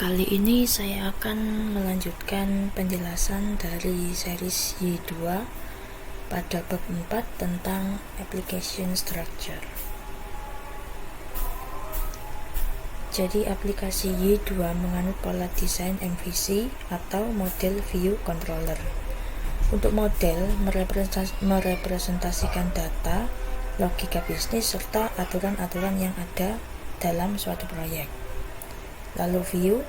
Kali ini saya akan melanjutkan penjelasan dari series Y2 pada bab 4 tentang application structure. Jadi aplikasi Y2 menganut pola desain MVC atau model view controller. Untuk model merepresentasikan data, logika bisnis, serta aturan-aturan yang ada dalam suatu proyek. Lalu view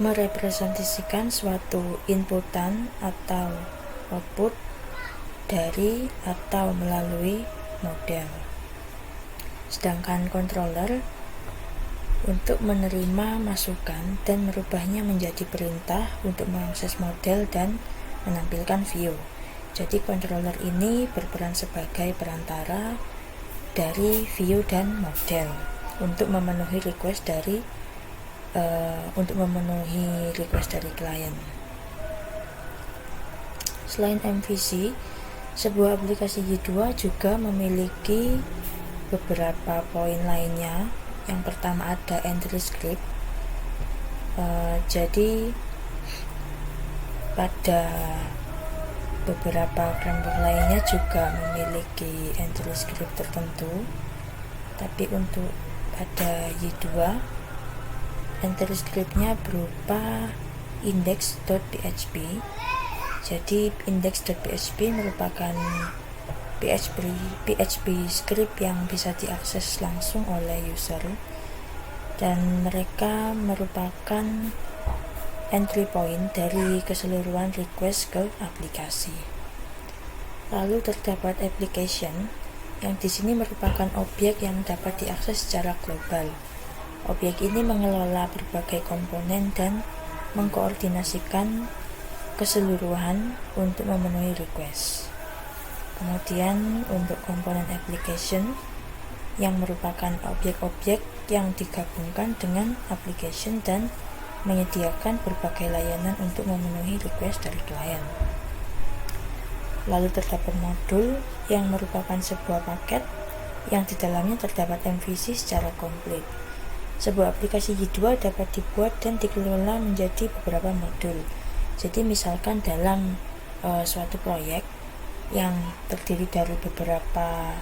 merepresentasikan suatu inputan atau output dari atau melalui model. Sedangkan controller untuk menerima masukan dan merubahnya menjadi perintah untuk mengakses model dan menampilkan view. Jadi controller ini berperan sebagai perantara dari view dan model untuk memenuhi request dari klien. Selain MVC, sebuah aplikasi Y2 juga memiliki beberapa poin lainnya. Yang pertama ada entry script. Jadi pada beberapa framework lainnya juga memiliki entry script tertentu, tapi untuk pada Y2 entry scriptnya berupa index.php. Jadi index.php merupakan PHP script yang bisa diakses langsung oleh user, dan mereka merupakan entry point dari keseluruhan request ke aplikasi. Lalu terdapat application, yang di sini merupakan objek yang dapat diakses secara global. Objek ini mengelola berbagai komponen dan mengkoordinasikan keseluruhan untuk memenuhi request. Kemudian untuk komponen application, yang merupakan objek-objek yang digabungkan dengan application dan menyediakan berbagai layanan untuk memenuhi request dari klien. Lalu terdapat modul, yang merupakan sebuah paket yang di dalamnya terdapat MVC secara komplit. Sebuah aplikasi Y2 dapat dibuat dan dikelola menjadi beberapa modul. Jadi misalkan dalam suatu proyek yang terdiri dari beberapa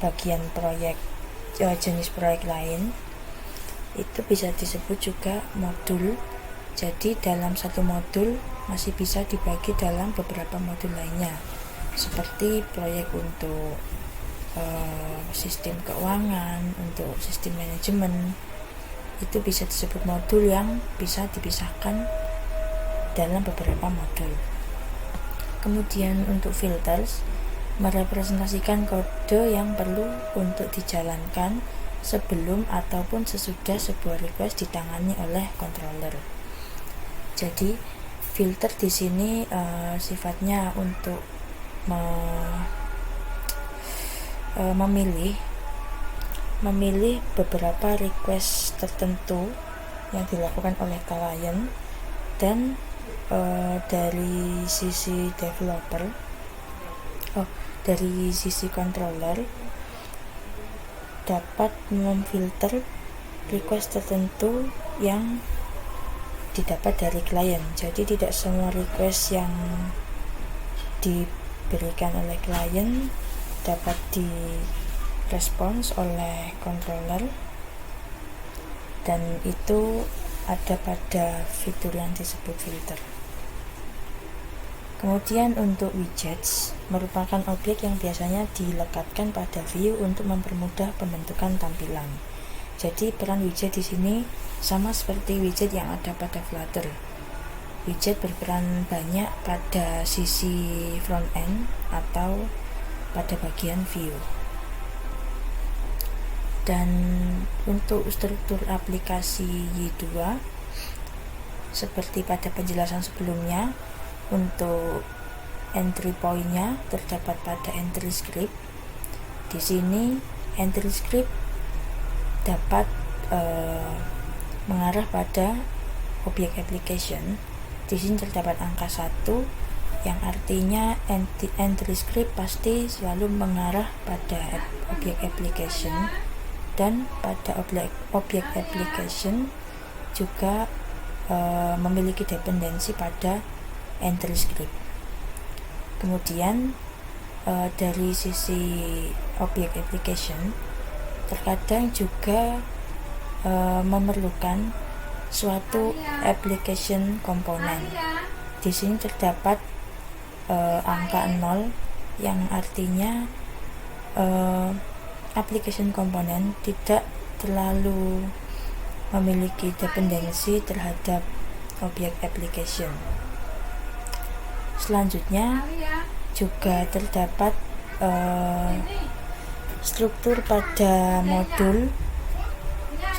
bagian proyek, jenis proyek lain, itu bisa disebut juga modul. Jadi dalam satu modul masih bisa dibagi dalam beberapa modul lainnya, seperti proyek untuk sistem keuangan, untuk sistem manajemen, itu bisa disebut modul yang bisa dipisahkan dalam beberapa modul. Kemudian untuk filters merepresentasikan kode yang perlu untuk dijalankan sebelum ataupun sesudah sebuah request ditangani oleh controller. Jadi filter di sini sifatnya untuk memilih beberapa request tertentu yang dilakukan oleh klien, dan dari sisi dari sisi controller dapat memfilter request tertentu yang didapat dari klien. Jadi tidak semua request yang diberikan oleh klien dapat direspons oleh controller, dan itu ada pada fitur yang disebut filter. Kemudian untuk widgets merupakan objek yang biasanya dilekatkan pada view untuk mempermudah pembentukan tampilan. Jadi peran widget di sini sama seperti widget yang ada pada Flutter. Widget berperan banyak pada sisi front end atau pada bagian view. Dan untuk struktur aplikasi Y2 seperti pada penjelasan sebelumnya, untuk entry point-nya terdapat pada entry script. Di sini entry script dapat mengarah pada objek application. Di sini terdapat angka 1, yang artinya entry script pasti selalu mengarah pada objek application, dan pada objek application juga memiliki dependensi pada entry script. Kemudian dari sisi objek application, terkadang juga memerlukan suatu application komponen. Di sini terdapat angka 0 yang artinya application komponen tidak terlalu memiliki dependensi terhadap objek application. Selanjutnya juga terdapat struktur pada modul.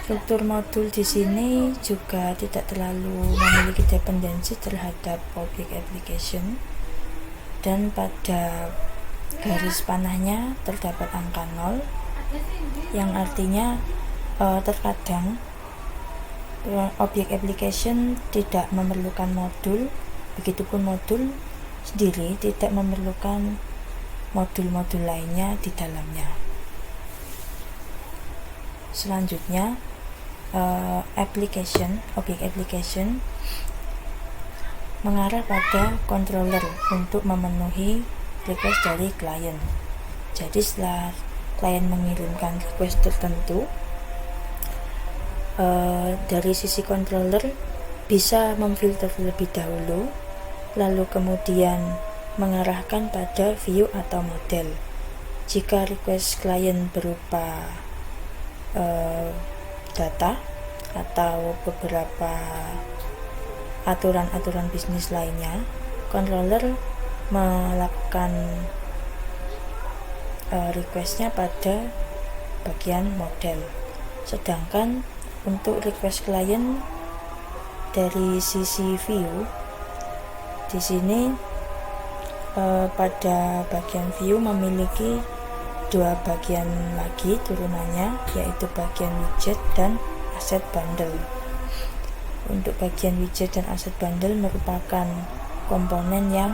Struktur modul di sini juga tidak terlalu memiliki dependensi terhadap objek application, dan pada garis panahnya terdapat angka 0 yang artinya terkadang objek application tidak memerlukan modul, begitupun modul sendiri tidak memerlukan modul-modul lainnya di dalamnya. Selanjutnya objek application mengarah pada controller untuk memenuhi request dari klien. Jadi setelah klien mengirimkan request tertentu, dari sisi controller bisa memfilter terlebih dahulu, lalu kemudian mengarahkan pada view atau model. Jika request klien berupa data atau beberapa aturan-aturan bisnis lainnya, controller melakukan requestnya pada bagian model. Sedangkan untuk request klien dari sisi view, di sini pada bagian view memiliki dua bagian lagi turunannya, yaitu bagian widget dan asset bundle. Untuk bagian widget dan asset bundle merupakan komponen yang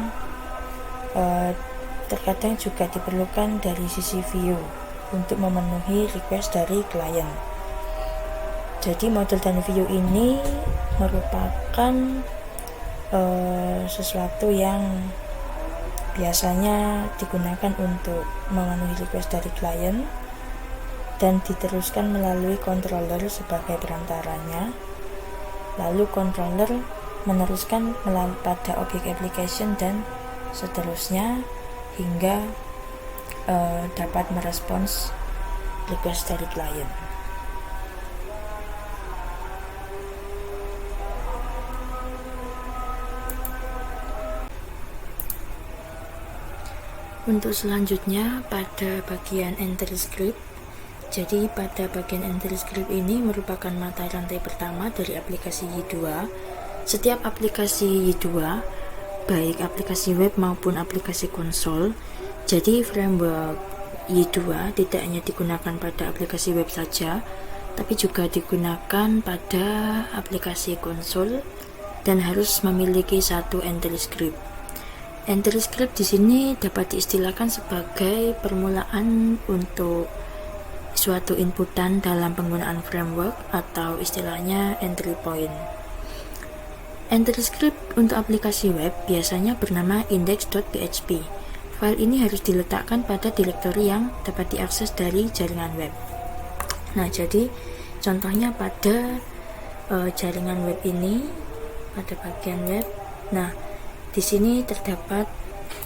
terkadang juga diperlukan dari sisi view untuk memenuhi request dari klien. Jadi model dan view ini merupakan sesuatu yang biasanya digunakan untuk memenuhi request dari klien dan diteruskan melalui controller sebagai perantaranya. Lalu controller meneruskan pada objek application dan seterusnya hingga dapat merespons request dari klien. Untuk selanjutnya pada bagian entry script. Jadi pada bagian entry script ini merupakan mata rantai pertama dari aplikasi Y2. Setiap aplikasi Y2, baik aplikasi web maupun aplikasi konsol, jadi framework Y2 tidak hanya digunakan pada aplikasi web saja, tapi juga digunakan pada aplikasi konsol dan harus memiliki satu entry script. Entry script di sini dapat diistilahkan sebagai permulaan untuk suatu inputan dalam penggunaan framework atau istilahnya entry point. Entry script untuk aplikasi web biasanya bernama index.php. File ini harus diletakkan pada direktori yang dapat diakses dari jaringan web. Nah, jadi contohnya pada jaringan web ini, pada bagian web. Nah, di sini terdapat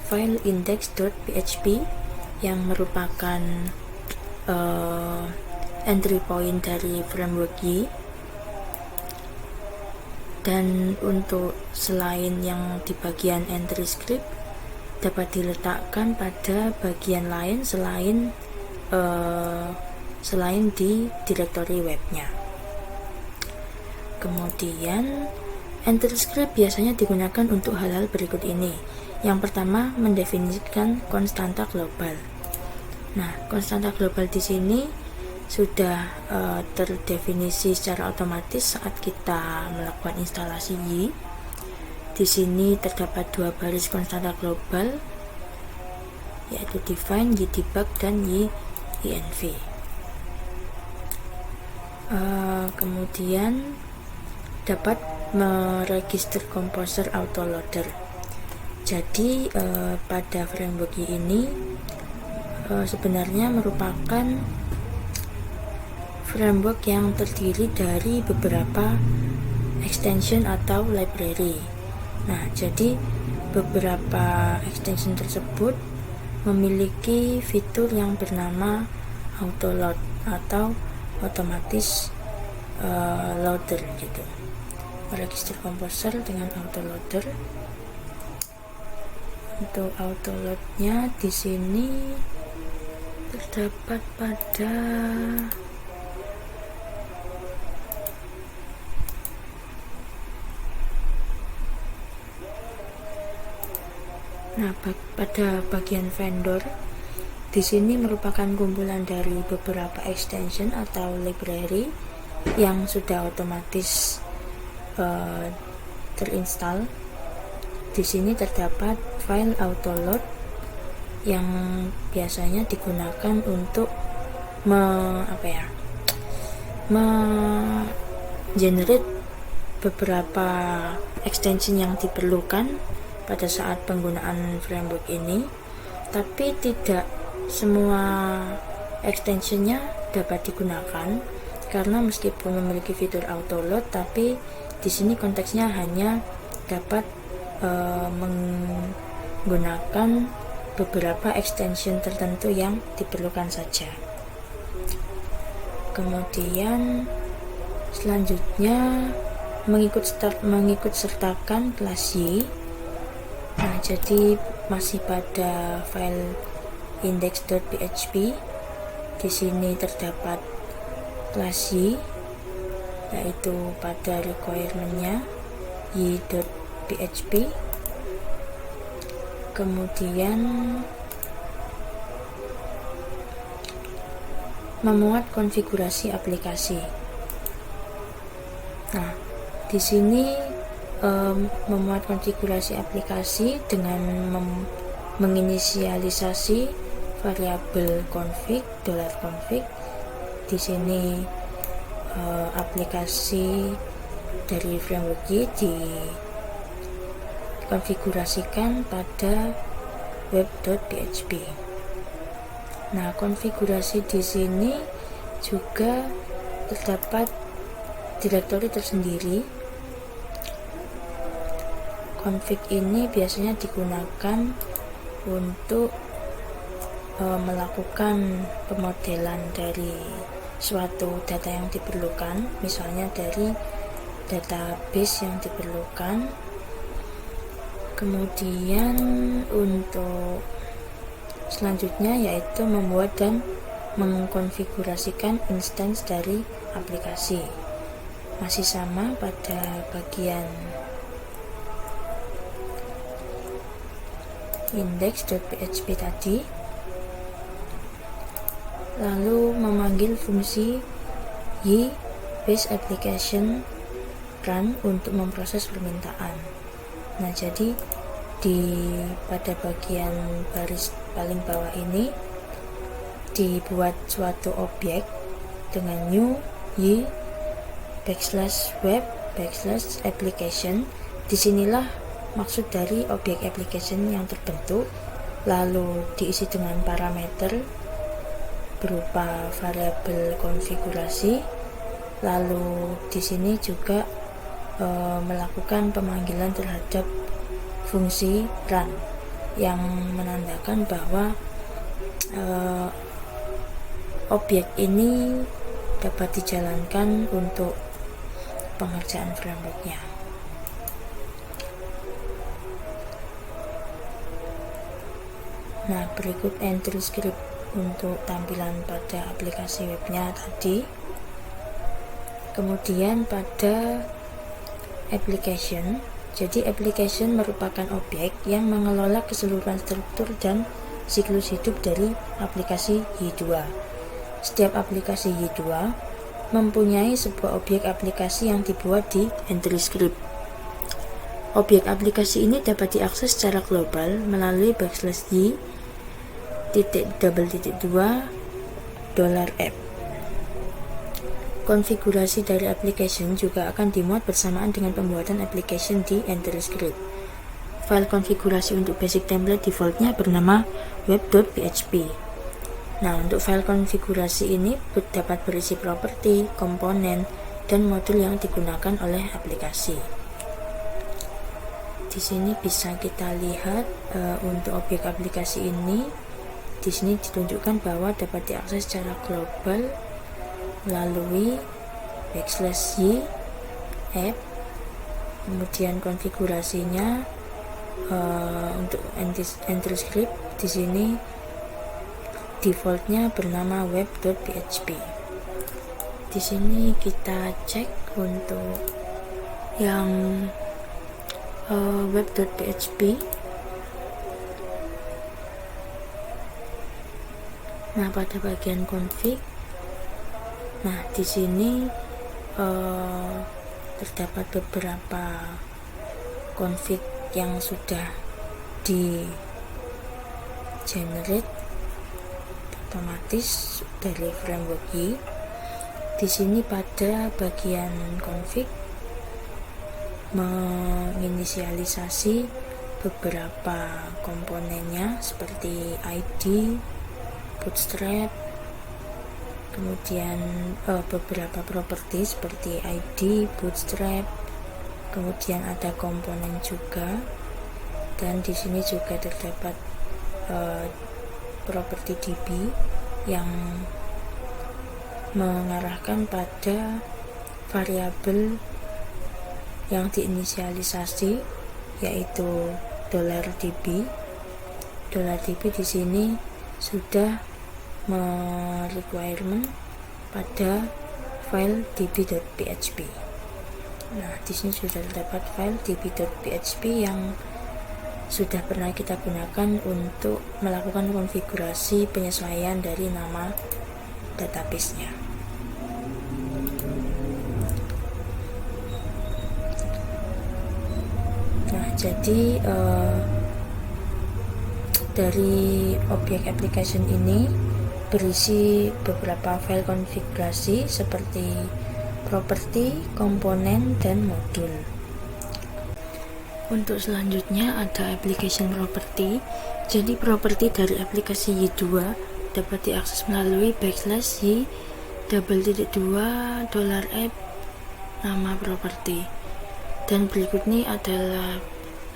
file index.php yang merupakan entry point dari framework Y. Dan untuk selain yang di bagian entry script dapat diletakkan pada bagian lain selain di direktori webnya. Kemudian entry script biasanya digunakan untuk hal-hal berikut ini. Yang pertama, mendefinisikan konstanta global. Nah, konstanta global di sini sudah terdefinisi secara otomatis saat kita melakukan instalasi Y. Di sini terdapat dua baris konstanta global, yaitu define, ydebug, dan yenv. Kemudian dapat meregister Composer Autoloader. Jadi pada framework ini sebenarnya merupakan framework yang terdiri dari beberapa extension atau library. Nah, jadi beberapa extension tersebut memiliki fitur yang bernama autoload atau otomatis loader gitu. Register Composer dengan autoloader. Untuk autoloadnya di sini terdapat pada pada bagian vendor. Di sini merupakan kumpulan dari beberapa extension atau library yang sudah otomatis terinstall. Di sini terdapat file autoload yang biasanya digunakan untuk generate beberapa extension yang diperlukan pada saat penggunaan framework ini, tapi tidak semua extensionnya dapat digunakan karena meskipun memiliki fitur autoload, tapi di sini konteksnya hanya dapat menggunakan beberapa extension tertentu yang diperlukan saja. Kemudian selanjutnya mengikut sertakan kelas Y. Nah, jadi masih pada file index.php. Di sini terdapat kelas Y, yaitu pada requirement-nya y.php. Kemudian memuat konfigurasi aplikasi. Nah, di sini memuat konfigurasi aplikasi dengan menginisialisasi variabel config $config. Di sini aplikasi dari framework Y dikonfigurasikan pada web.php. Nah, konfigurasi di sini juga terdapat direktori tersendiri. Config ini biasanya digunakan untuk melakukan pemodelan dari suatu data yang diperlukan, misalnya dari database yang diperlukan. Kemudian untuk selanjutnya yaitu membuat dan mengkonfigurasikan instance dari aplikasi. Masih sama pada bagian index.php tadi, lalu memanggil fungsi y base application run untuk memproses permintaan. Nah, jadi pada bagian baris paling bawah ini dibuat suatu objek dengan new y /web/application. Disinilah maksud dari objek application yang terbentuk, lalu diisi dengan parameter berupa variabel konfigurasi. Lalu di sini juga melakukan pemanggilan terhadap fungsi run yang menandakan bahwa objek ini dapat dijalankan untuk pengerjaan frameworknya. Nah, berikut entry script untuk tampilan pada aplikasi webnya tadi. Kemudian pada application, jadi application merupakan objek yang mengelola keseluruhan struktur dan siklus hidup dari aplikasi Y2. Setiap aplikasi Y2 mempunyai sebuah objek aplikasi yang dibuat di entry script. Objek aplikasi ini dapat diakses secara global melalui /y:2 $app. Konfigurasi dari application juga akan dimuat bersamaan dengan pembuatan application di AngelScript. File konfigurasi untuk basic template defaultnya bernama web.php. Nah, untuk file konfigurasi ini dapat berisi properti, komponen, dan modul yang digunakan oleh aplikasi. Di sini bisa kita lihat untuk objek aplikasi ini. Di sini ditunjukkan bahwa dapat diakses secara global melalui /y app. Kemudian konfigurasinya untuk AngelScript di sini defaultnya bernama web.php. Di sini kita cek untuk yang web.php. Nah, pada bagian config, nah di sini terdapat beberapa config yang sudah di generate otomatis dari framework Y. Di sini pada bagian config menginisialisasi beberapa komponennya seperti ID, bootstrap, kemudian beberapa properti seperti ID, bootstrap, kemudian ada komponen juga, dan di sini juga terdapat properti DB yang mengarahkan pada variabel yang diinisialisasi yaitu $db. $db di sini sudah requirement pada file db.php. Nah, di sini sudah terdapat file db.php yang sudah pernah kita gunakan untuk melakukan konfigurasi penyesuaian dari nama database-nya. Nah, jadi dari objek application ini berisi beberapa file konfigurasi seperti properti, komponen, dan modul. Untuk selanjutnya ada application property. Jadi properti dari aplikasi Y2 dapat diakses melalui /y $2 $app nama properti. Dan berikut ini adalah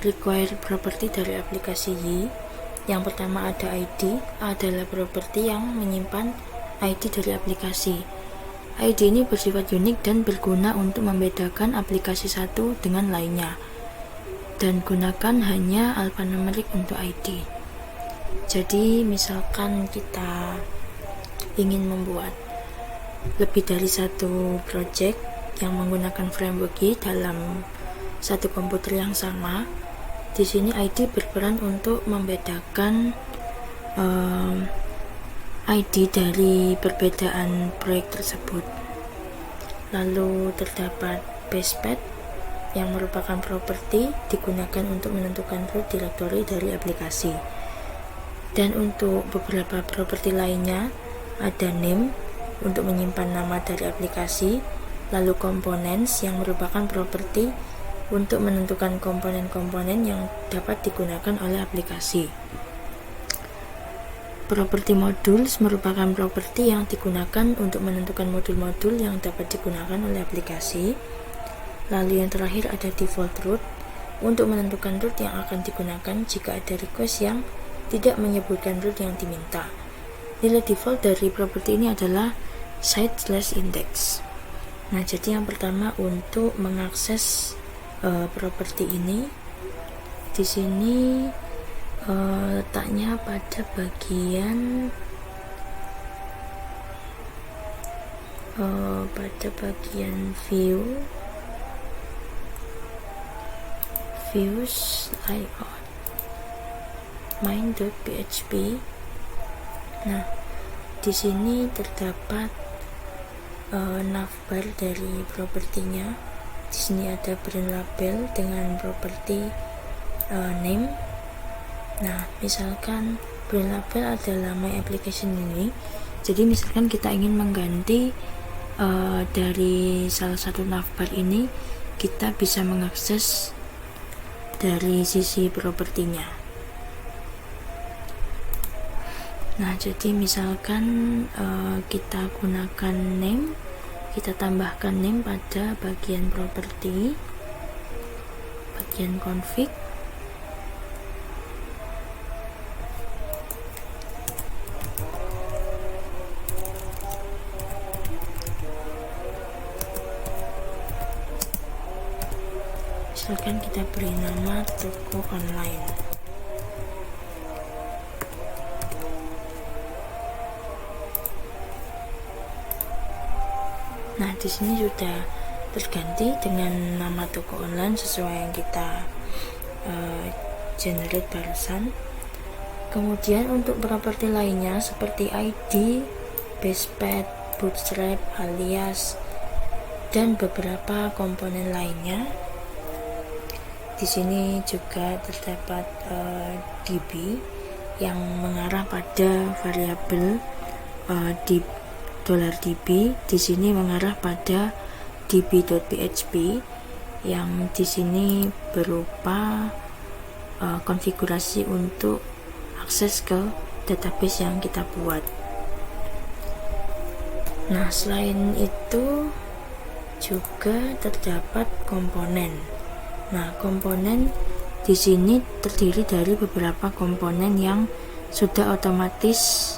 required property dari aplikasi Y. Yang pertama ada ID, adalah properti yang menyimpan ID dari aplikasi. ID ini bersifat unik dan berguna untuk membedakan aplikasi satu dengan lainnya, dan gunakan hanya alphanumerik untuk ID. Jadi misalkan kita ingin membuat lebih dari satu project yang menggunakan framework Y dalam satu komputer yang sama, di sini ID berperan untuk membedakan ID dari perbedaan proyek tersebut. Lalu terdapat basepath yang merupakan properti digunakan untuk menentukan root directory dari aplikasi. Dan untuk beberapa properti lainnya ada name untuk menyimpan nama dari aplikasi, lalu components yang merupakan properti untuk menentukan komponen-komponen yang dapat digunakan oleh aplikasi. Properti modules merupakan properti yang digunakan untuk menentukan modul-modul yang dapat digunakan oleh aplikasi. Lalu yang terakhir ada default root untuk menentukan root yang akan digunakan jika ada request yang tidak menyebutkan root yang diminta. Nilai default dari properti ini adalah site/index. Nah, jadi yang pertama untuk mengakses properti ini, di sini letaknya pada bagian views layout main.php. Nah, di sini terdapat navbar dari propertinya. Di sini ada brand label dengan properti name. Nah, misalkan brand label adalah my application ini. Jadi misalkan kita ingin mengganti dari salah satu navbar ini kita bisa mengakses dari sisi propertinya. Nah, jadi misalkan kita gunakan name, kita tambahkan name pada bagian properti, bagian config. Misalkan kita beri nama toko online. Nah, di sini sudah terganti dengan nama toko online sesuai yang kita generate barusan. Kemudian untuk properti lainnya seperti ID, basepad, bootstrap, alias, dan beberapa komponen lainnya. Di sini juga terdapat DB yang mengarah pada variabel $db. Di sini mengarah pada db.php yang di sini berupa konfigurasi untuk akses ke database yang kita buat. Nah, selain itu juga terdapat komponen. Nah, komponen di sini terdiri dari beberapa komponen yang sudah otomatis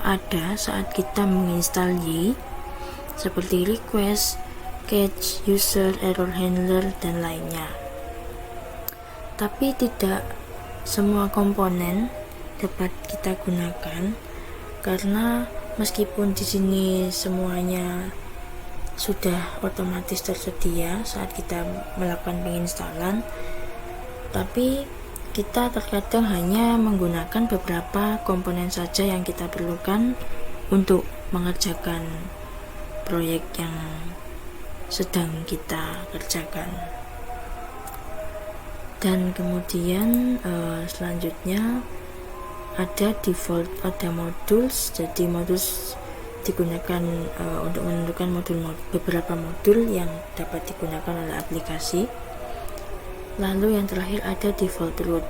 ada saat kita menginstal Y, seperti request, cache, user, error handler, dan lainnya. Tapi tidak semua komponen dapat kita gunakan karena meskipun di sini semuanya sudah otomatis tersedia saat kita melakukan penginstalan, tapi kita terkadang hanya menggunakan beberapa komponen saja yang kita perlukan untuk mengerjakan proyek yang sedang kita kerjakan. Dan kemudian selanjutnya ada default, ada modules. Jadi modules digunakan untuk menentukan beberapa modul yang dapat digunakan oleh aplikasi. Lalu yang terakhir ada default root.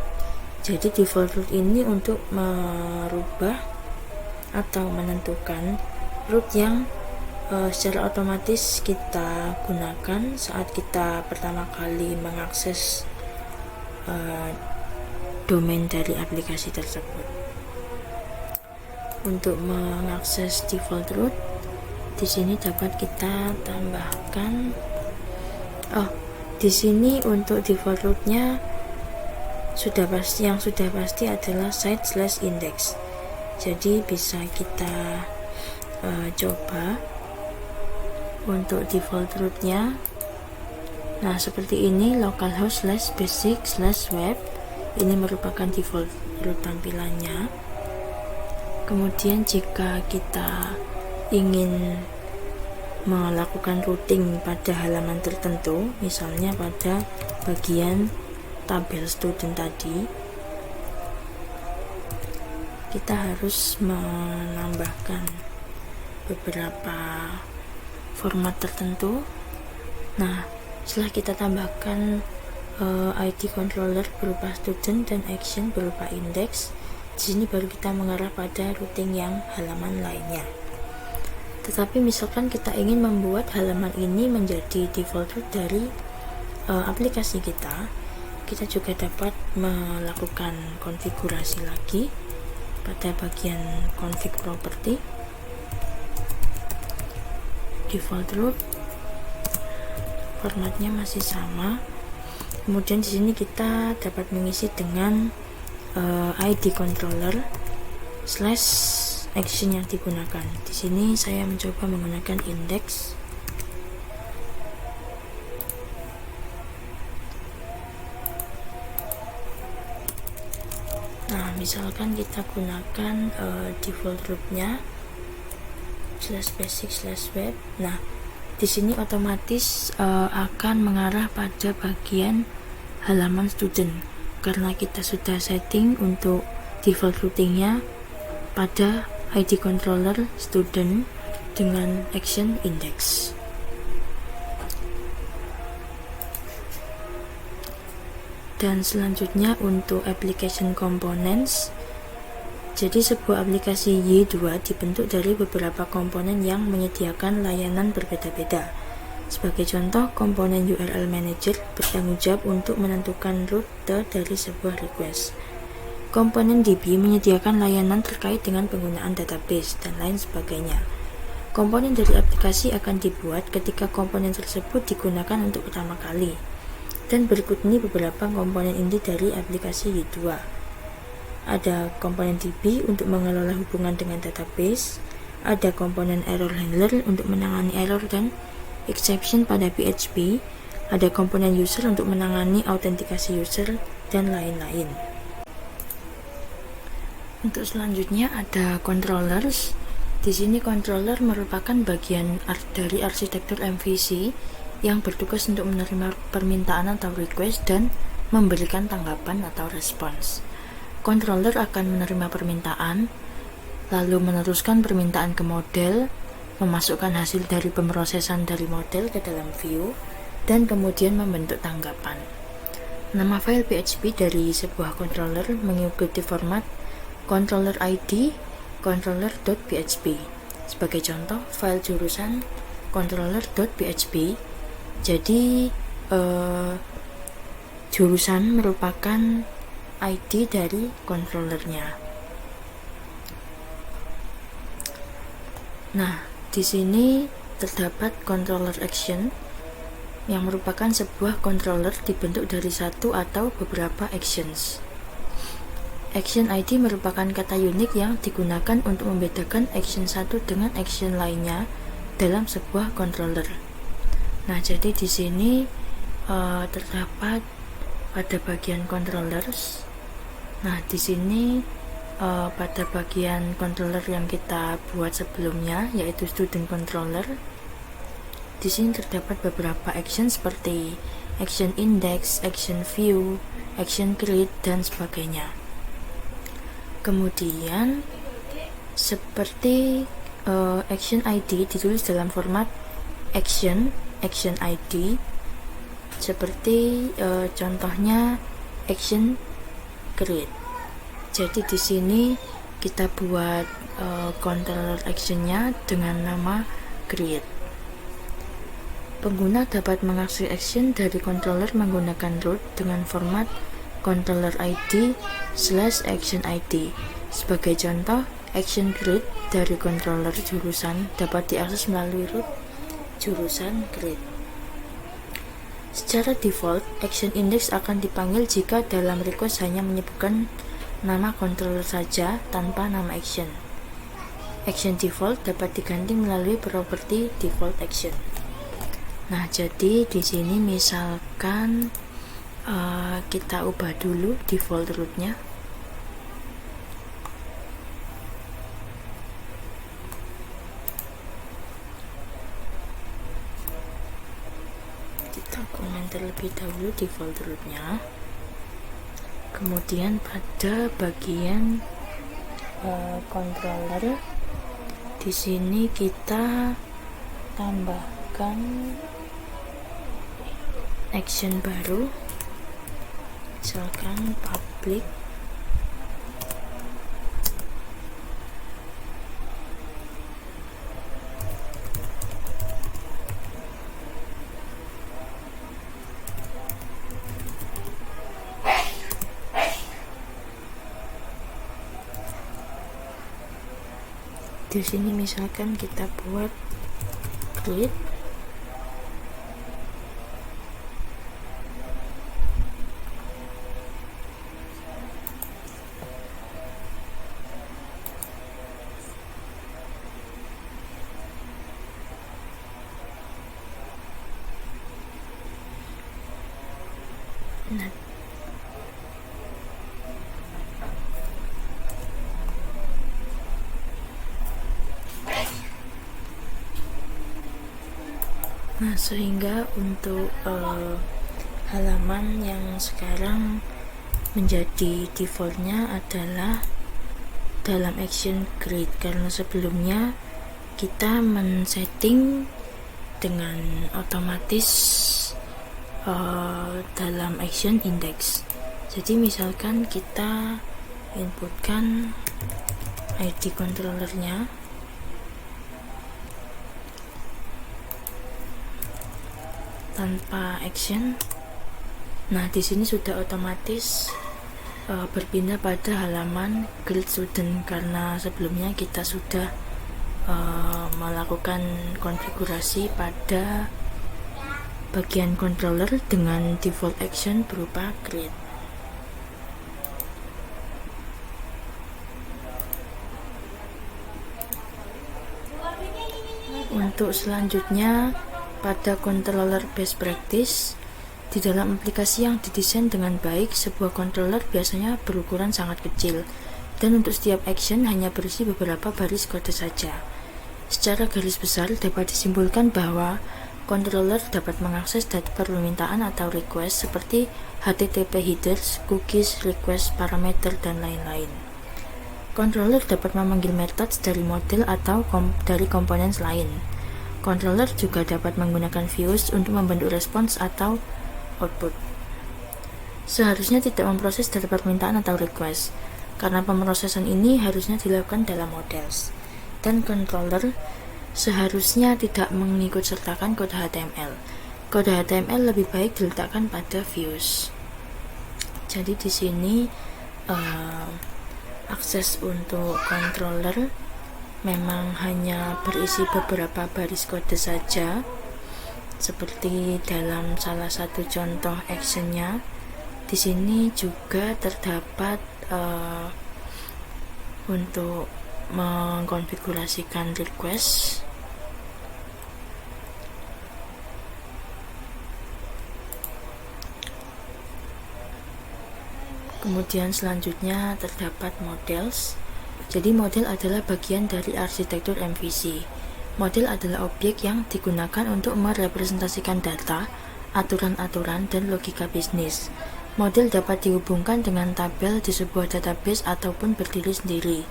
Jadi default root ini untuk merubah atau menentukan root yang secara otomatis kita gunakan saat kita pertama kali mengakses domain dari aplikasi tersebut. Untuk mengakses default root, di sini dapat kita tambahkan. Di sini untuk default rootnya yang sudah pasti adalah site/index. Jadi bisa kita coba untuk default rootnya. Nah, seperti ini, localhost/basic/web. Ini merupakan default root tampilannya. Kemudian jika kita ingin melakukan routing pada halaman tertentu, misalnya pada bagian tabel student tadi, kita harus menambahkan beberapa format tertentu. Nah, setelah kita tambahkan ID controller berupa student dan action berupa index, di sini baru kita mengarah pada routing yang halaman lainnya. Tetapi misalkan kita ingin membuat halaman ini menjadi default root dari aplikasi kita juga dapat melakukan konfigurasi lagi pada bagian config property, default root, formatnya masih sama. Kemudian di sini kita dapat mengisi dengan ID controller / action yang digunakan. Di sini saya mencoba menggunakan index. Nah, misalkan kita gunakan default rootnya /basic/web. Nah, di sini otomatis akan mengarah pada bagian halaman student karena kita sudah setting untuk default routingnya pada ID controller student dengan action index. Dan selanjutnya untuk application components. Jadi sebuah aplikasi Y2 dibentuk dari beberapa komponen yang menyediakan layanan berbeda-beda. Sebagai contoh, komponen URL Manager bertanggung jawab untuk menentukan rute dari sebuah request. Komponen DB menyediakan layanan terkait dengan penggunaan database, dan lain sebagainya. Komponen dari aplikasi akan dibuat ketika komponen tersebut digunakan untuk pertama kali. Dan berikut ini beberapa komponen inti dari aplikasi Y2. Ada komponen DB untuk mengelola hubungan dengan database, ada komponen error handler untuk menangani error dan exception pada PHP, ada komponen user untuk menangani autentikasi user, dan lain-lain. Untuk selanjutnya ada controllers. Di sini controller merupakan bagian dari arsitektur MVC yang bertugas untuk menerima permintaan atau request dan memberikan tanggapan atau respons. Controller akan menerima permintaan, lalu meneruskan permintaan ke model, memasukkan hasil dari pemrosesan dari model ke dalam view, dan kemudian membentuk tanggapan. Nama file PHP dari sebuah controller mengikuti format controller ID controller.php. Sebagai contoh, file jurusan controller.php. Jadi jurusan merupakan ID dari controllernya. Nah, di sini terdapat controller action yang merupakan sebuah controller dibentuk dari satu atau beberapa actions. Action ID merupakan kata unik yang digunakan untuk membedakan action satu dengan action lainnya dalam sebuah controller. Nah, jadi di sini terdapat pada bagian controllers. Nah, di sini pada bagian controller yang kita buat sebelumnya, yaitu student controller. Di sini terdapat beberapa action seperti action index, action view, action create, dan sebagainya. Kemudian seperti action ID ditulis dalam format action ID, seperti contohnya action create. Jadi di sini kita buat controller actionnya dengan nama create. Pengguna dapat mengakses action dari controller menggunakan root dengan format controller ID /action ID. Sebagai contoh, action create dari controller jurusan dapat diakses melalui root jurusan create. Secara default, action index akan dipanggil jika dalam request hanya menyebutkan nama controller saja tanpa nama action. Action default dapat diganti melalui properti default action. Nah, jadi di sini misalkan kita ubah dulu default rootnya. Kita komen terlebih dahulu default rootnya. Kemudian pada bagian controller, di sini kita tambahkan action baru, misalkan public di sini misalkan kita buat create. Nah, sehingga untuk halaman yang sekarang menjadi defaultnya adalah dalam action create, karena sebelumnya kita men-setting dengan otomatis dalam action index. Jadi misalkan kita inputkan ID controllernya, tanpa action. Nah, di sini sudah otomatis berpindah pada halaman Great Student karena sebelumnya kita sudah melakukan konfigurasi pada bagian controller dengan default action berupa create. Untuk selanjutnya, pada controller best practice, di dalam aplikasi yang didesain dengan baik, sebuah controller biasanya berukuran sangat kecil, dan untuk setiap action hanya berisi beberapa baris kode saja. Secara garis besar dapat disimpulkan bahwa controller dapat mengakses data permintaan atau request seperti HTTP headers, cookies, request, parameter, dan lain-lain. Controller dapat memanggil methods dari model atau dari komponen lain. Controller juga dapat menggunakan views untuk membentuk respons atau output. Seharusnya tidak memproses data permintaan atau request, karena pemrosesan ini harusnya dilakukan dalam models. Dan controller seharusnya tidak mengikut sertakan kode HTML. Kode HTML lebih baik diletakkan pada views. Jadi di sini akses untuk controller memang hanya berisi beberapa baris kode saja, seperti dalam salah satu contoh actionnya. Di sini juga terdapat untuk mengkonfigurasikan request. Kemudian selanjutnya terdapat models. Jadi model adalah bagian dari arsitektur MVC. Model adalah objek yang digunakan untuk merepresentasikan data, aturan-aturan, dan logika bisnis. Model dapat dihubungkan dengan tabel di sebuah database ataupun berdiri sendiri.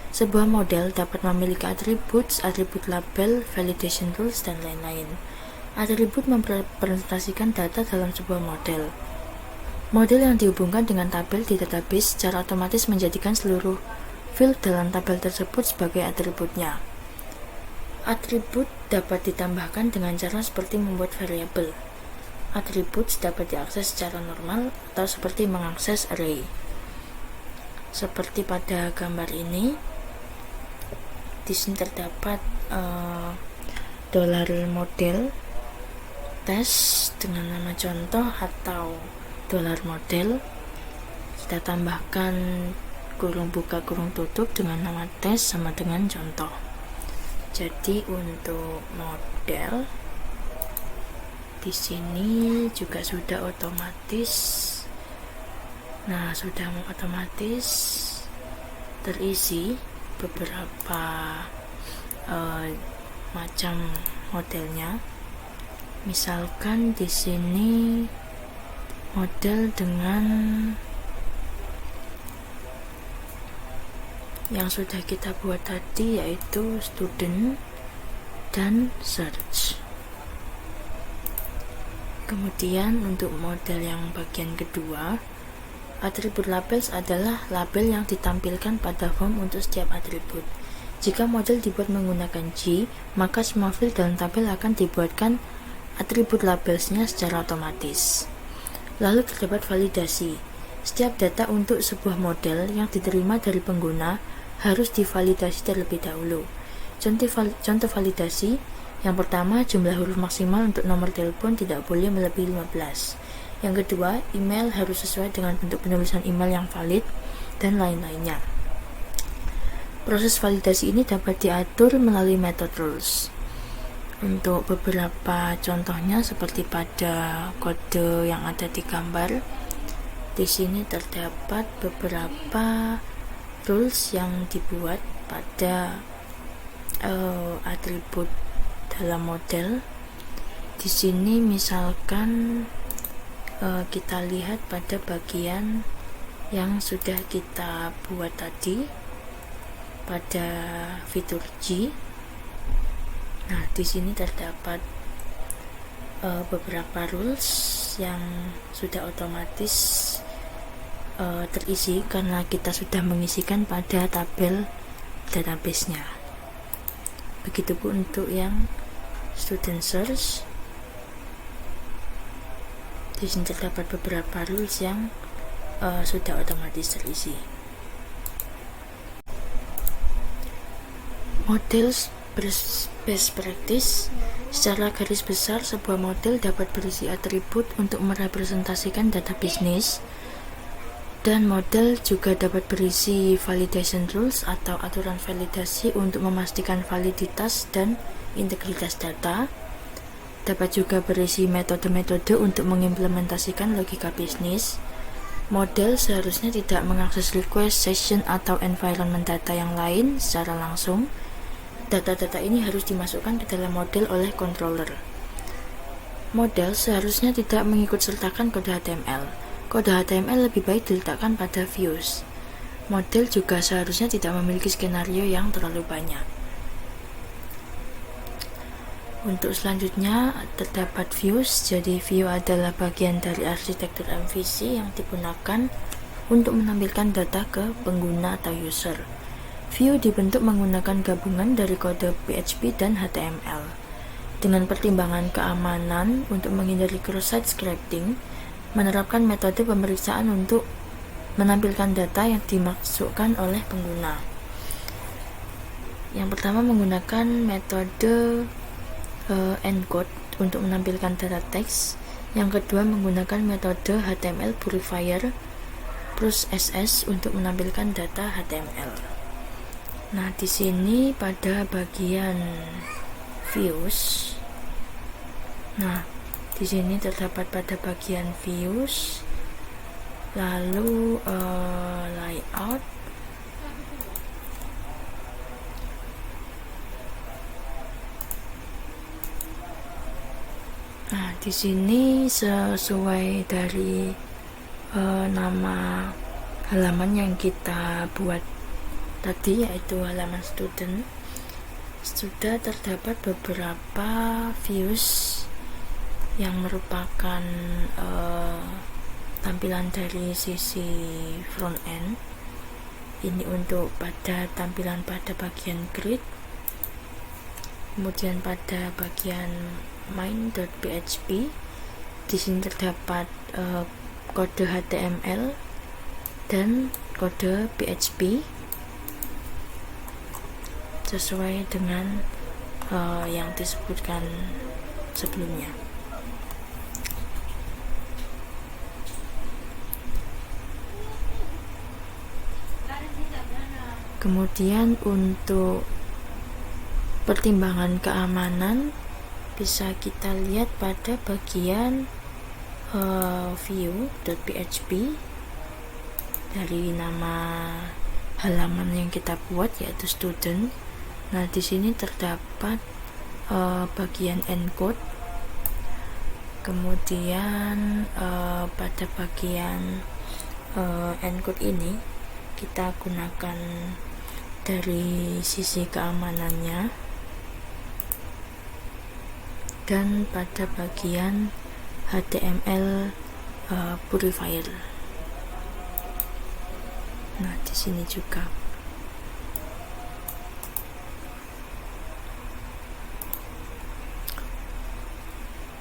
Sebuah model dapat memiliki atribut label, validation rules, dan lain-lain. Atribut merepresentasikan data dalam sebuah model. Model yang dihubungkan dengan tabel di database secara otomatis menjadikan seluruh field dalam tabel tersebut sebagai atributnya. Atribut dapat ditambahkan dengan cara seperti membuat variabel. Atribut dapat diakses secara normal atau seperti mengakses array. Seperti pada gambar ini, di sini terdapat $model tes dengan nama contoh atau $model. Kita tambahkan kurung buka kurung tutup dengan nama tes sama dengan contoh. Jadi untuk model di sini juga sudah otomatis. Nah, sudah otomatis terisi beberapa macam modelnya. Misalkan di sini model dengan yang sudah kita buat tadi, yaitu student dan search. Kemudian untuk model yang bagian kedua, atribut labels adalah label yang ditampilkan pada form untuk setiap atribut. Jika model dibuat menggunakan G, maka semua field dalam tabel akan dibuatkan atribut labelsnya secara otomatis. Lalu terdapat validasi. Setiap data untuk sebuah model yang diterima dari pengguna harus divalidasi terlebih dahulu. Contoh validasi, yang pertama, jumlah huruf maksimal untuk nomor telepon tidak boleh melebihi 15. Yang kedua, email harus sesuai dengan bentuk penulisan email yang valid, dan lain-lainnya. Proses validasi ini dapat diatur melalui method rules. Untuk beberapa contohnya seperti pada kode yang ada di gambar, di sini terdapat beberapa rules yang dibuat pada atribut dalam model. Di sini misalkan kita lihat pada bagian yang sudah kita buat tadi pada fitur G. Nah, di sini terdapat beberapa rules yang sudah otomatis terisi karena kita sudah mengisikan pada tabel database-nya. Begitupun untuk yang student search. Di sini terdapat beberapa rules yang sudah otomatis terisi. Model best practice. Secara garis besar, sebuah model dapat berisi atribut untuk merepresentasikan data bisnis, dan model juga dapat berisi validation rules atau aturan validasi untuk memastikan validitas dan integritas data. Dapat juga berisi metode-metode untuk mengimplementasikan logika bisnis. Model seharusnya tidak mengakses request, session, atau environment data yang lain secara langsung. Data-data ini harus dimasukkan ke dalam model oleh controller. Model seharusnya tidak mengikut sertakan kode HTML. Kode HTML lebih baik diletakkan pada views. Model juga seharusnya tidak memiliki skenario yang terlalu banyak. Untuk selanjutnya terdapat views. Jadi view adalah bagian dari arsitektur MVC yang digunakan untuk menampilkan data ke pengguna atau user. View dibentuk menggunakan gabungan dari kode PHP dan HTML. Dengan pertimbangan keamanan untuk menghindari cross-site scripting, menerapkan metode pemeriksaan untuk menampilkan data yang dimasukkan oleh pengguna. Yang pertama menggunakan metode encode untuk menampilkan data teks. Yang kedua menggunakan metode HTML purifier plus SS untuk menampilkan data HTML. Nah, di sini pada bagian views. Nah, di sini terdapat pada bagian views, lalu layout. Nah, di sini sesuai dari nama halaman yang kita buat tadi, yaitu halaman student, sudah terdapat beberapa views yang merupakan tampilan dari sisi front end. Ini untuk pada tampilan pada bagian grid, kemudian pada bagian main.php. Di sini terdapat kode HTML dan kode PHP sesuai dengan yang disebutkan sebelumnya. Kemudian untuk pertimbangan keamanan bisa kita lihat pada bagian view.php dari nama halaman yang kita buat, yaitu student. Nah, di sini terdapat bagian encode. Kemudian pada bagian encode ini kita gunakan dari sisi keamanannya, dan pada bagian HTML purifier. Nah, di sini juga.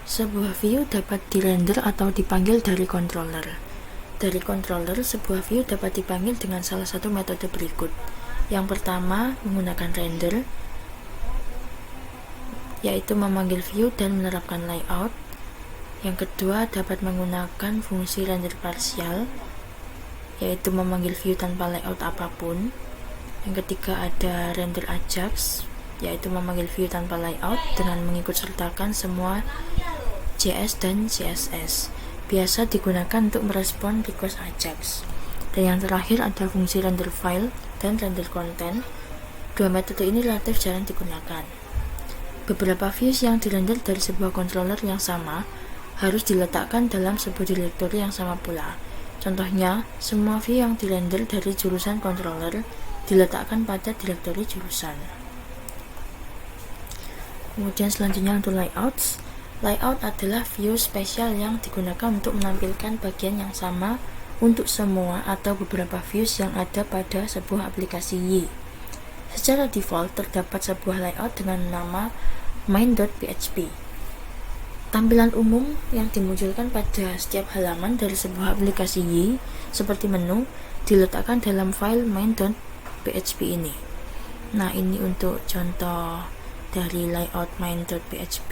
Sebuah view dapat dirender atau dipanggil dari controller. Dari controller, sebuah view dapat dipanggil dengan salah satu metode berikut. Yang pertama, menggunakan render, yaitu memanggil view dan menerapkan layout. Yang kedua, dapat menggunakan fungsi render parsial, yaitu memanggil view tanpa layout apapun. Yang ketiga, ada render ajax, yaitu memanggil view tanpa layout dengan mengikut sertakan semua JS dan CSS. Biasa digunakan untuk merespon request ajax. Dan yang terakhir ada fungsi render file dan render content. Dua metode ini relatif jarang digunakan. Beberapa views yang dirender dari sebuah controller yang sama harus diletakkan dalam sebuah direktori yang sama pula. Contohnya, semua view yang dirender dari jurusan controller diletakkan pada direktori jurusan. Kemudian selanjutnya untuk layouts. Layout adalah view spesial yang digunakan untuk menampilkan bagian yang sama untuk semua atau beberapa views yang ada pada sebuah aplikasi Y. Secara default terdapat sebuah layout dengan nama main.php. Tampilan umum yang dimunculkan pada setiap halaman dari sebuah aplikasi Y, seperti menu, diletakkan dalam file main.php ini. Nah, ini untuk contoh dari layout main.php.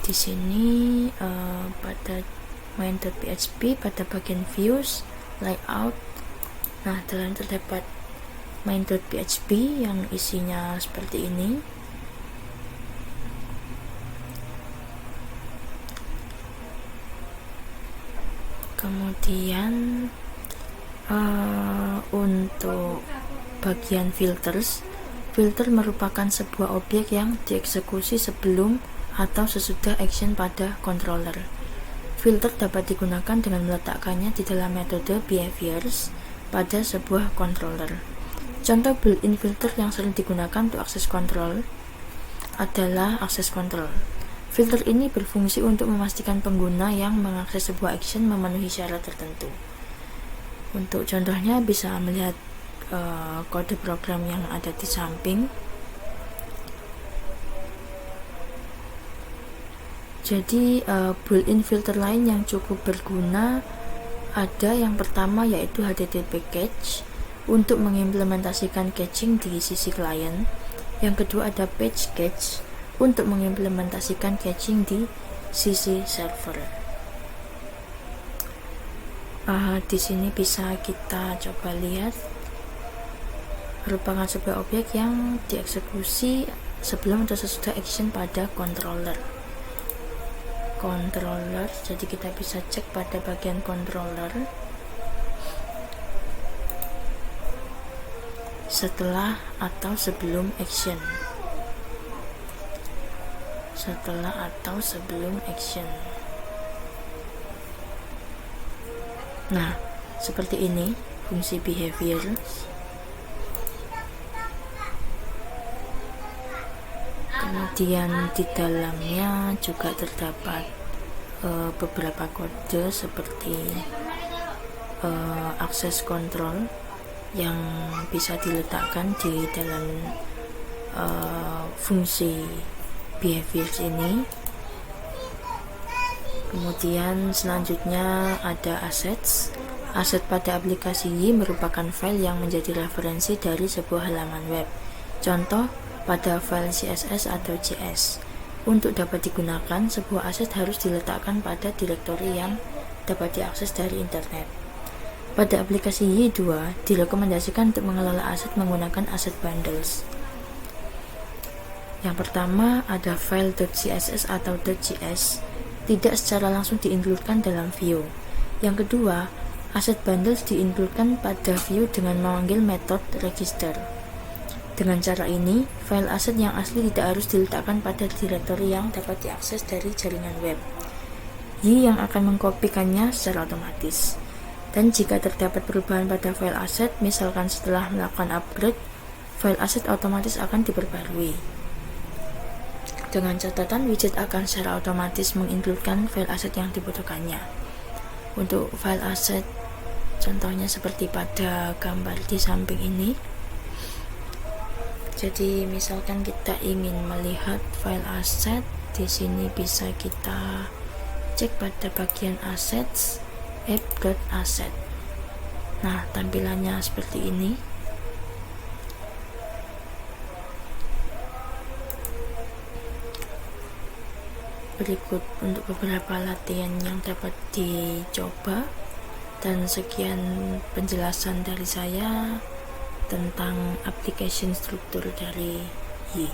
Di sini pada main.php pada bagian views, layout. Nah, dalam terdapat main.php yang isinya seperti ini. Kemudian untuk bagian filters, filter merupakan sebuah objek yang dieksekusi sebelum atau sesudah action pada controller. Filter dapat digunakan dengan meletakkannya di dalam metode behaviors pada sebuah controller. Contoh built-in filter yang sering digunakan untuk akses control adalah access control. Filter ini berfungsi untuk memastikan pengguna yang mengakses sebuah action memenuhi syarat tertentu. Untuk contohnya bisa melihat kode program yang ada di samping. Jadi built-in filter lain yang cukup berguna ada yang pertama yaitu HTTP cache untuk mengimplementasikan caching di sisi klien. Yang kedua ada page cache untuk mengimplementasikan caching di sisi server. Di sini bisa kita coba lihat, merupakan sebuah objek yang dieksekusi sebelum atau sesudah action pada controller. Jadi kita bisa cek pada bagian controller setelah atau sebelum action. Nah, seperti ini fungsi behavior. Kemudian di dalamnya juga terdapat beberapa kode seperti access control yang bisa diletakkan di dalam fungsi behaviors ini. Kemudian selanjutnya ada assets. Aset pada aplikasi Y merupakan file yang menjadi referensi dari sebuah halaman web. Contoh pada file CSS atau JS. Untuk dapat digunakan, sebuah aset harus diletakkan pada direktori yang dapat diakses dari internet. Pada aplikasi Y2 direkomendasikan untuk mengelola aset menggunakan aset bundles. Yang pertama ada file .css atau .js, tidak secara langsung diinkludkan dalam view. Yang kedua, aset bundles diinkludkan pada view dengan memanggil metode register. Dengan cara ini, file aset yang asli tidak harus diletakkan pada direktori yang dapat diakses dari jaringan web. Y yang akan mengkopikannya secara otomatis. Dan jika terdapat perubahan pada file aset, misalkan setelah melakukan upgrade, file aset otomatis akan diperbarui. Dengan catatan, widget akan secara otomatis menginkludkan file aset yang dibutuhkannya. Untuk file aset, contohnya seperti pada gambar di samping ini. Jadi misalkan kita ingin melihat file aset, di sini bisa kita cek pada bagian assets, app.asset. Nah, tampilannya seperti ini. Berikut untuk beberapa latihan yang dapat dicoba, dan sekian penjelasan dari saya tentang application struktur dari Y.